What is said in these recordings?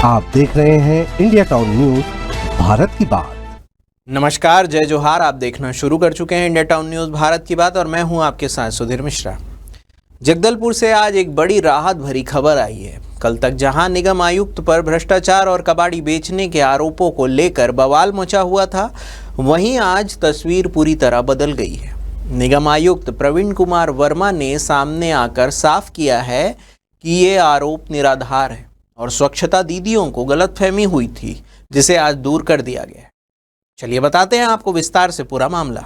आप देख रहे हैं इंडिया टाउन न्यूज, भारत की बात। नमस्कार, जय जोहार। आप देखना शुरू कर चुके हैं इंडिया टाउन न्यूज भारत की बात और मैं हूं आपके साथ सुधीर मिश्रा। जगदलपुर से आज एक बड़ी राहत भरी खबर आई है। कल तक जहां निगम आयुक्त पर भ्रष्टाचार और कबाड़ी बेचने के आरोपों को लेकर बवाल मचा हुआ था, वहीं आज तस्वीर पूरी तरह बदल गई है। निगम आयुक्त प्रवीण कुमार वर्मा ने सामने आकर साफ किया है कि ये आरोप निराधार है और स्वच्छता दीदियों को गलतफहमी हुई थी, जिसे आज दूर कर दिया गया है। चलिए बताते हैं आपको विस्तार से पूरा मामला।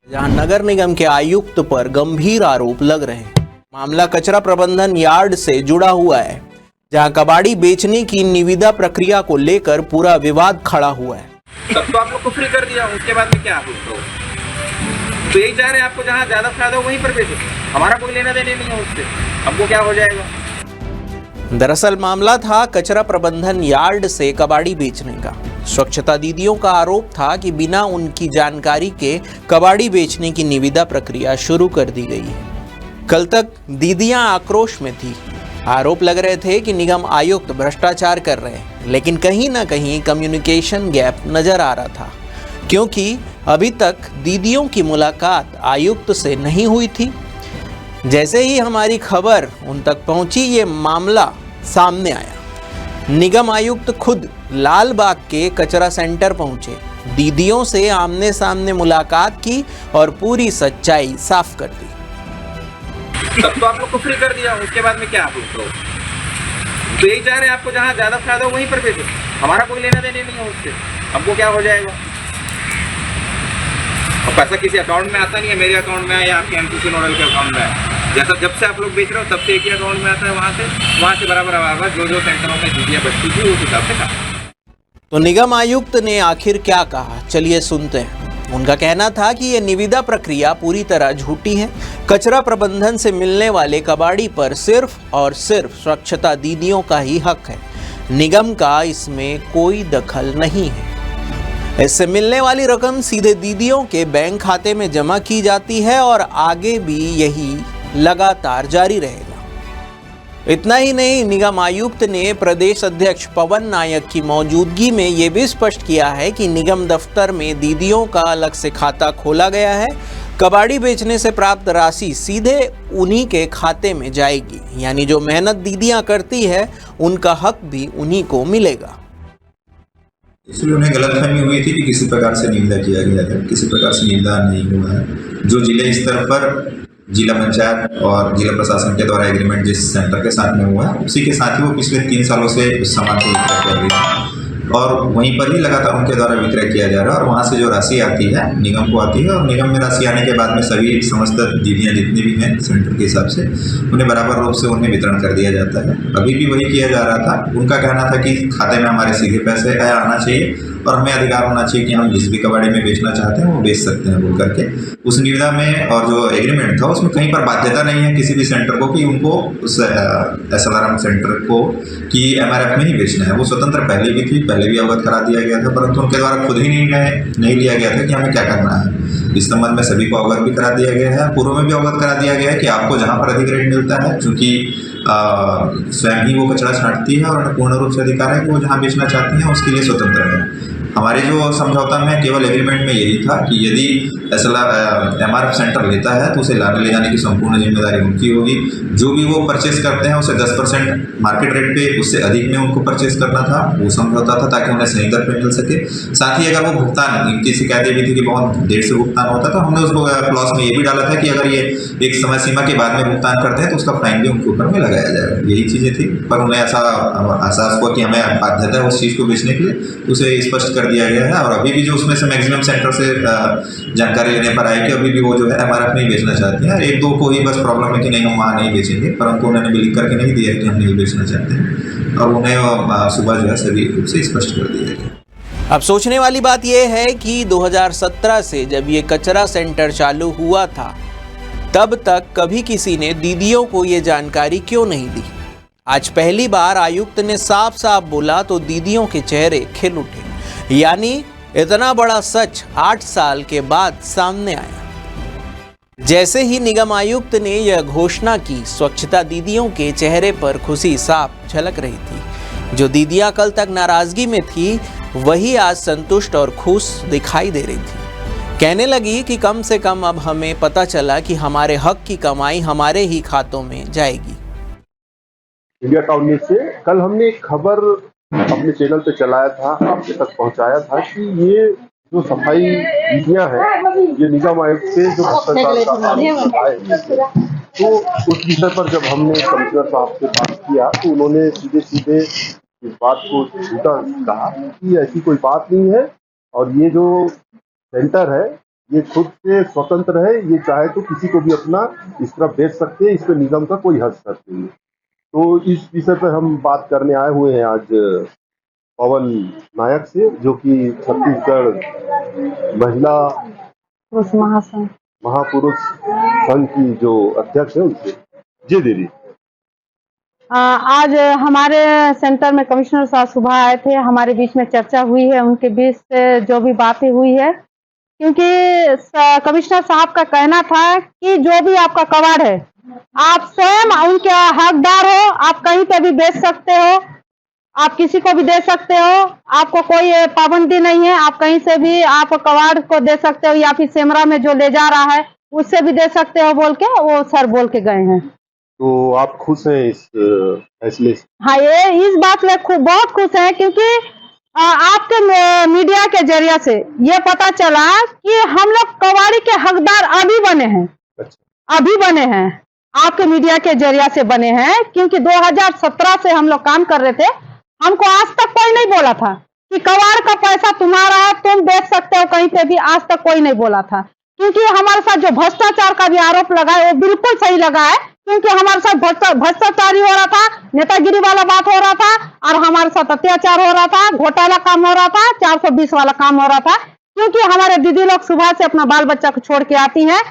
जहां नगर निगम के आयुक्त पर गंभीर आरोप लग रहे हैं। मामला कचरा प्रबंधन यार्ड से जुड़ा हुआ है, जहां कबाड़ी बेचने की निविदा प्रक्रिया को लेकर पूरा विवाद खड़ा हुआ है। तब तो आप लोग को फ्री कर दिया, उसके बाद में क्या आप लोग तो यही चाह रहे हैं आपको जहाँ ज्यादा फायदा हो वहीं पर बेचो। हमारा कोई लेना देने नहीं है उससे, हमको क्या हो जाएगा। दरअसल मामला था कचरा प्रबंधन यार्ड से कबाड़ी बेचने का। स्वच्छता दीदियों का आरोप था कि बिना उनकी जानकारी के कबाड़ी बेचने की निविदा प्रक्रिया शुरू कर दी गई है। कल तक दीदियां आक्रोश में थी। आरोप लग रहे थे कि निगम आयुक्त भ्रष्टाचार कर रहे हैं, लेकिन कहीं ना कहीं कम्युनिकेशन गैप नजर आ रहा था, क्योंकि अभी तक दीदियों की मुलाकात आयुक्त से नहीं हुई थी। जैसे ही हमारी खबर उन तक पहुंची, ये मामला सामने आया। निगम आयुक्त खुद लाल बाग के कचरा सेंटर पहुंचे, दीदियों से आमने सामने मुलाकात की और पूरी सच्चाई साफ कर दी। तब तो आप लोग को फ्री कर दिया, उसके बाद में क्या आप लोग तो यही चाह रहे हैं आपको जहाँ ज्यादा फायदा हो वहीं पर बेचो। हमारा कोई लेना देने नहीं है उससे, हमको क्या हो जाएगा। और पैसा किसी अकाउंट में आता नहीं है, मेरे अकाउंट में है या आपके एमपीसी नोडल के अकाउंट में है। जैसा जब से आप लोग बेच रहे हो तब से एक ही अकाउंट में आता है, वहाँ से बराबर आवाज जो सेंटरों में दीदियाँ बचती थी उस हिसाब से कहा। तो निगम आयुक्त ने आखिर क्या कहा, चलिए सुनते हैं। उनका कहना था कि यह निविदा प्रक्रिया पूरी तरह झूठी है। कचरा प्रबंधन से मिलने वाले कबाड़ी पर सिर्फ और सिर्फ स्वच्छता दीदियों का ही हक है, निगम का इसमें कोई दखल नहीं है। इससे मिलने वाली रकम सीधे दीदियों के बैंक खाते में जमा की जाती है और आगे भी यही लगातार जारी रहेगा। इतना ही नहीं, निगम आयुक्त ने प्रदेश अध्यक्ष पवन नायक की मौजूदगी में ये भी स्पष्ट किया है कि निगम दफ्तर में दीदियों का अलग से खाता खोला गया है। कबाड़ी बेचने से प्राप्त राशि सीधे उन्हीं के खाते में जाएगी, यानी जो मेहनत दीदियां करती है उनका हक भी उन्हीं को मिलेगा। इसलिए उन्हें गलतफहमी हुई थी कि किसी प्रकार से निविदा किया गया था। किसी प्रकार से निविदा नहीं हुआ है। जो जिले स्तर पर जिला पंचायत और जिला प्रशासन के द्वारा एग्रीमेंट जिस सेंटर के साथ में हुआ है, उसी के साथ ही वो पिछले 3 सालों से उस सामान को विक्रय कर रही है और वहीं पर ही लगातार उनके द्वारा विक्रय किया जा रहा है। और वहाँ से जो राशि आती है निगम को आती है और निगम में राशि आने के बाद में सभी समस्त दीदियाँ जितनी भी हैं सेंटर के हिसाब से उन्हें बराबर रूप से उन्हें वितरण कर दिया जाता है। अभी भी वही किया जा रहा था। उनका कहना था कि खाते में हमारे सीधे पैसे आना चाहिए और हमें अधिकार होना चाहिए कि हम जिस भी कबाड़ी में बेचना चाहते हैं वो बेच सकते हैं बोल करके। उस निविदा में और जो एग्रीमेंट था उसमें कहीं पर बाध्यता नहीं है किसी भी सेंटर को कि उनको उस SLRM सेंटर को कि MRF में ही बेचना है। वो स्वतंत्र पहले भी थी, पहले भी अवगत करा दिया गया था, परंतु उनके द्वारा खुद ही निर्णय नहीं लिया गया था कि हमें क्या करना है। इस संबंध में सभी को अवगत भी करा दिया गया है। पूर्व में भी अवगत करा दिया गया है कि आपको जहाँ पर अधिक रेट मिलता है, चूँकि स्वयं ही वो कचरा छांटती है और उन्हें पूर्ण रूप से अधिकार है कि वो जहाँ बेचना चाहती हैं उसके लिए स्वतंत्र है। हमारे जो समझौता में केवल एग्रीमेंट में यही था कि यदि MRF सेंटर लेता है तो उसे लाने ले जाने की संपूर्ण जिम्मेदारी उनकी होगी। जो भी वो परचेस करते हैं उसे 10% मार्केट रेट पे उससे अधिक में उनको परचेस करना था, वो समझौता था ताकि उन्हें सही दर पे मिल सके। साथ ही अगर वो भुगतान, इनकी शिकायतें भी थी कि बहुत देर से भुगतान होता था, हमने उस क्लॉज में ये भी डाला था कि अगर ये एक समय सीमा के बाद में भुगतान करते हैं तो उसका फाइन भी उनके ऊपर में लगाया जाएगा। यही चीज़ें थी, पर उन्हें ऐसा एहसास हुआ कि हमें बाध्यता है उस चीज़ को बेचने के लिए, उसे स्पष्ट कर दिया गया है। और अभी भी जो उसमें से मैक्सिमम सेंटर से जानकारी लेने पर आई कि अभी भी वो जो है MRF नहीं बेचना चाहते हैं। 1-2 को ही बस प्रॉब्लम है कि नहीं हम वहाँ नहीं बेचेंगे, परंतु उन्होंने भी लिख करके नहीं दिया है कि हम नहीं बेचना चाहते हैं और उन्हें सुबह जो है सभी रूप से स्पष्ट कर दिया गया। अब सोचने वाली बात यह है कि 2017 से जब ये कचरा सेंटर चालू हुआ था, तब तक कभी किसी ने दीदियों को ये जानकारी क्यों नहीं दी। आज पहली बार आयुक्त ने साफ साफ बोला तो दीदियों के चेहरे खिल उठे, यानी इतना बड़ा सच 8 साल के बाद सामने आया। जैसे ही निगम आयुक्त ने यह घोषणा की, स्वच्छता दीदियों के चेहरे पर खुशी साफ झलक रही थी। जो दीदियां कल तक नाराजगी में थी, वही आज संतुष्ट और खुश दिखाई दे रही थी। कहने लगी कि कम से कम अब हमें पता चला कि हमारे हक की कमाई हमारे ही खातों में जाएगी। इंडिया टाउन न्यूज़ से कल हमने एक खबर अपने चैनल पे चलाया था, आपके तक पहुंचाया था कि ये जो सफाई दीदियां हैं, ये निगम आयुक्त से जो भ्रष्टाचार का आरोप है, तो उस विषय पर जब हमने कमिश्नर साहब से बात किया तो उन्होंने सीधे सीधे इस बात को झूठा कहा कि ऐसी कोई बात नहीं है और ये जो सेंटर है ये खुद से स्वतंत्र है, ये चाहे तो किसी को भी अपना इस तरह बेच सकते हैं, इस पर निगम का कोई हस्तक्षेप नहीं है। तो इस विषय पर हम बात करने आए हुए हैं आज पवन नायक से, जो कि छत्तीसगढ़ महिला महापुरुष संघ की जो अध्यक्ष है उनसे। जी दीदी, आज हमारे सेंटर में कमिश्नर साहब सुबह आए थे, हमारे बीच में चर्चा हुई है, उनके बीच से जो भी बातें हुई है, क्योंकि कमिश्नर साहब का कहना था कि जो भी आपका कबाड़ है आप स्वयं उनके हकदार हो, आप कहीं पे भी बेच सकते हो, आप किसी को भी दे सकते हो, आपको कोई पाबंदी नहीं है, आप कहीं से भी आप कबाड़ को दे सकते हो या फिर सेमरा में जो ले जा रहा है उससे भी दे सकते हो बोल के वो सर बोल के गए हैं। तो आप खुश हैं इस फैसले से? हाँ, ये इस बात में बहुत खुश हैं क्योंकि आपके मीडिया के जरिए से ये पता चला कि हम लोग कबाड़ी के हकदार अभी बने हैं। अच्छा। अभी बने हैं, आपके मीडिया के जरिए से बने हैं, क्योंकि 2017 से हम लोग काम कर रहे थे, हमको आज तक कोई नहीं बोला था कि कबाड़ का पैसा तुम्हारा है, तुम बेच सकते हो कहीं पे भी, आज तक कोई नहीं बोला था। क्योंकि हमारे साथ जो भ्रष्टाचार का भी आरोप लगा है वो बिल्कुल सही लगा है, क्योंकि हमारे साथ भ्रष्टाचार हो रहा था, नेतागिरी वाला बात हो रहा था और हमारे साथ अत्याचार हो रहा था, घोटाला काम हो रहा था, 420 वाला काम हो रहा था। क्योंकि हमारे दीदी लोग सुबह से अपना बाल बच्चा को छोड़ के आती हैं,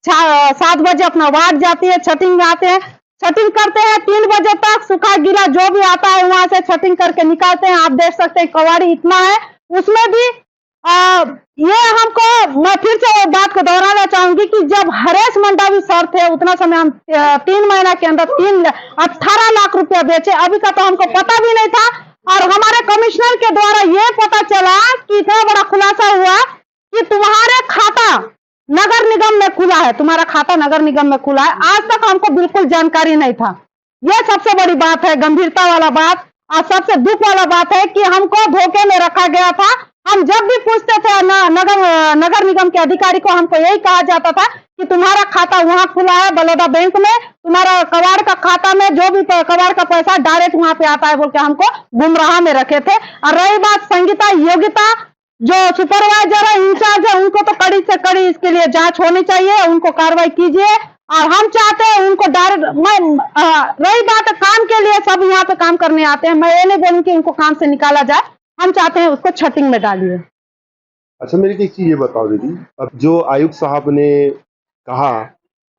7 बजे अपना वार्ड जाती है, छटिंग में आते हैं, छटिंग करते हैं 3 बजे तक, सूखा गीला जो भी आता है वहां से छटिंग करके निकालते हैं। आप देख सकते हैं कबाड़ी इतना है, उसमें भी ये हमको, मैं फिर से बात को दोहराना चाहूंगी कि जब हरेश मंडावी सर थे उतना समय हम 3 महीना के अंदर 18 लाख रुपया बेचे, अभी का तो हमको पता भी नहीं था। और हमारे कमिश्नर के द्वारा ये पता चला कि इतना बड़ा खुलासा हुआ कि तुम्हारे खाता नगर निगम में खुला है, तुम्हारा खाता नगर निगम में खुला है। आज तक हमको बिल्कुल जानकारी नहीं था। यह सबसे बड़ी बात है, गंभीरता वाला बात और सबसे दुख वाला बात है कि हमको धोखे में रखा गया था। हम जब भी पूछते थे नगर निगम के अधिकारी को, हमको यही कहा जाता था कि तुम्हारा खाता वहां खुला है बड़ौदा बैंक में, तुम्हारा कबाड़ का खाता में जो भी कबाड़ का पैसा डायरेक्ट वहां पे आता है बोल के हमको गुमराह में रखे थे। और रही बात संगीता योगिता, जो सुपरवाइजर है, इंचार्ज है, उनको तो कड़ी से कड़ी इसके लिए जांच होनी चाहिए, उनको कार्रवाई कीजिए। और हम चाहते हैं उनको डायरेक्ट, रही बात काम के लिए, सब यहाँ पे काम करने आते हैं, मैं ये नहीं बोलूँ कि उनको काम से निकाला जाए, हम चाहते हैं उसको छटिंग में डालिए। अच्छा, मेरी एक चीज ये बताओ दीदी, अब जो आयुक्त साहब ने कहा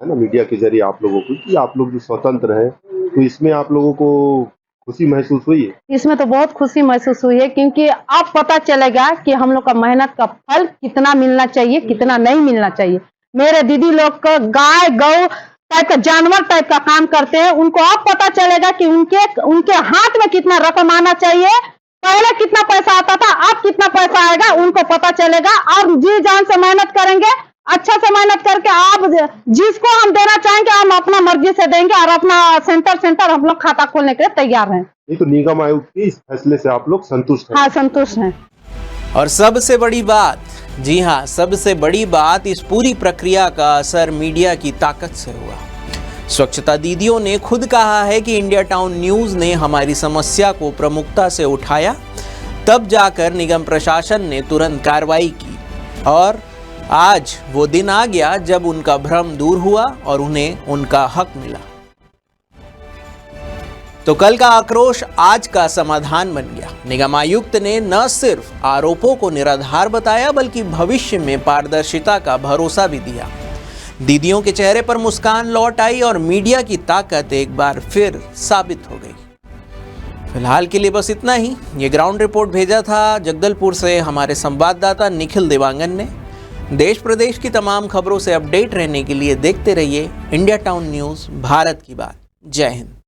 है ना मीडिया के जरिए आप लोगों को कि आप लोग जो स्वतंत्र हैं, तो इसमें आप लोगों को खुशी महसूस हुई है? इसमें तो बहुत खुशी महसूस हुई है, क्योंकि अब पता चलेगा कि हम लोग का मेहनत का फल कितना मिलना चाहिए, कितना नहीं मिलना चाहिए। मेरे दीदी लोग को गाय गौ टाइप का, जानवर टाइप का काम करते हैं, उनको अब पता चलेगा कि उनके हाथ में कितना रकम आना चाहिए। पहले कितना पैसा आता था, अब कितना पैसा आएगा, उनको पता चलेगा। और जी जान से मेहनत करेंगे, अच्छा से मेहनत करके आप जिसको हम देना चाहेंगे हम अपना मर्जी से देंगे और अपना सेंटर हम लोग खाता खोलने के लिए तैयार हैं। ये तो निगम आयोग के इस फैसले से आप लोग संतुष्ट हैं? हाँ, संतुष्ट हैं। और सबसे बड़ी बात, जी हाँ, सबसे बड़ी बात, इस पूरी प्रक्रिया का असर मीडिया की ताकत से हुआ। स्वच्छता दीदियों ने खुद कहा है कि इंडिया टाउन न्यूज़ ने हमारी समस्या को प्रमुखता से उठाया, तब जाकर निगम प्रशासन ने तुरंत कार्रवाई की और आज वो दिन आ गया जब उनका भ्रम दूर हुआ और उन्हें उनका हक मिला। तो कल का आक्रोश आज का समाधान बन गया। निगम आयुक्त ने न सिर्फ आरोपों को निराधार बताया बल्कि भविष्य में पारदर्शिता का भरोसा भी दिया। दीदियों के चेहरे पर मुस्कान लौट आई और मीडिया की ताकत एक बार फिर साबित हो गई। फिलहाल के लिए बस इतना ही। ये ग्राउंड रिपोर्ट भेजा था जगदलपुर से हमारे संवाददाता निखिल देवांगन ने। देश प्रदेश की तमाम खबरों से अपडेट रहने के लिए देखते रहिए इंडिया टाउन न्यूज़, भारत की बात। जय हिंद।